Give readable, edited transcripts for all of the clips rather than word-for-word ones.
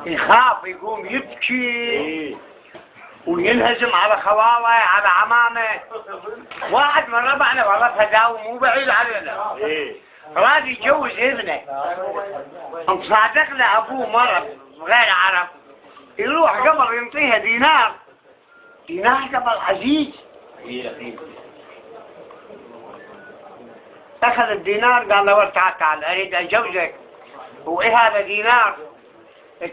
يخاف يقوم يبكي وينهزم على خواله على عمامه. واحد من ربعنا والله فداوي مو بعيد علينا راضي يجوز ابنه، مصادق له ابوه مرض غير عرب، يروح قبل ينطيها دينار قبل عزيز. اخذ الدينار قال له تعال اريد اجوزك. وايه هذا دينار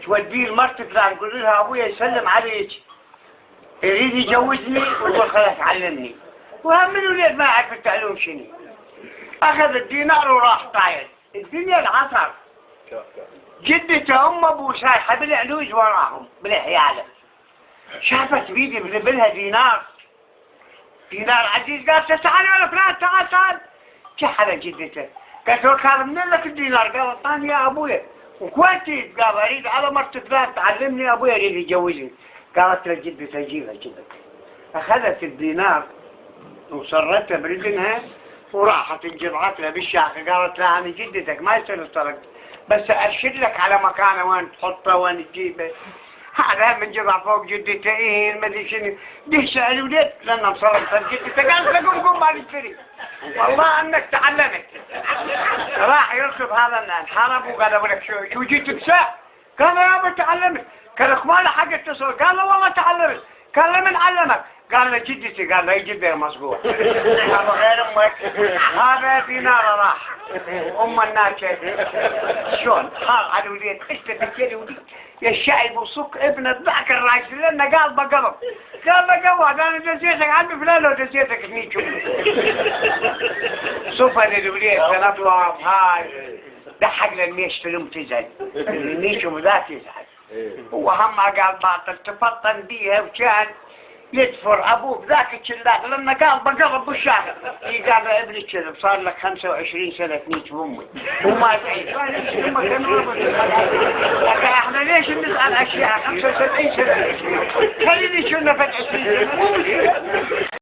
توديه لمرتك فلان تقول لها ابويا يسلم عليك يريد يجوزني ويقول خلاص علمني. وهم من ولد ما يعرف التعليم شنو. اخذ الدينار وراح طاير. الدنيا العصر جدته ام ابوه شايحه بالعلوج وراهم بالحياله، شافت بيدي بلها دينار عزيز. قالت تعال يا فلان تعال. جحد جدته قالت له كان من لك الدينار؟ قال اعطاني يا ابويا. وكويتي؟ قال اريد على مرت فلان تعلمني ابويا يريد يجوزني. قالت له جدته جيبها. اخذت الدينار وصرتها برجلها وراحت انجرعت لها بالشاقه. قالت لها انا جدتك ما يصير الطرق، بس ارشد لك على مكانه وين تحطه وين تجيبه. هذا من جرع فوق جدته ايه ما ادري شنو دهش على الولد لانه مصرت جدته. قالت له قوم ما نشتري والله انك تعلمت. راح يركب هذا انحرب وقال ابو لك شو جيتك ساعه؟ قال يا ابو تعلمت. قال لك ما حق اتصل. قال له والله تعلمت. قال له من علمك؟ قال له جدتي. قال له اي جدة مصقوع. قال له غير امك. هذا دينار راح ام الناس شلون حار على الوليد اشتبك وليد يا الشايب وصك ابن الضحك الراجل لانه قال بقلب. قال له قواد انا دزيتك عمي فلان لو دزيتك نيجو. صفن الوليد سنطلع هاي ضحك للميش فيلم تزعل النيشو ذات يزعل. هو هم قال باطل تفطن بيها وكان يدفر ابوه ذاك الشلاق لما قال بقرب بالشارع. قال ابني كذب صار لك 25 سنه تنيج بامي وما تعيش. احنا ليش نسال اشياء 75 سنه خليني شو نفد 20 سنه.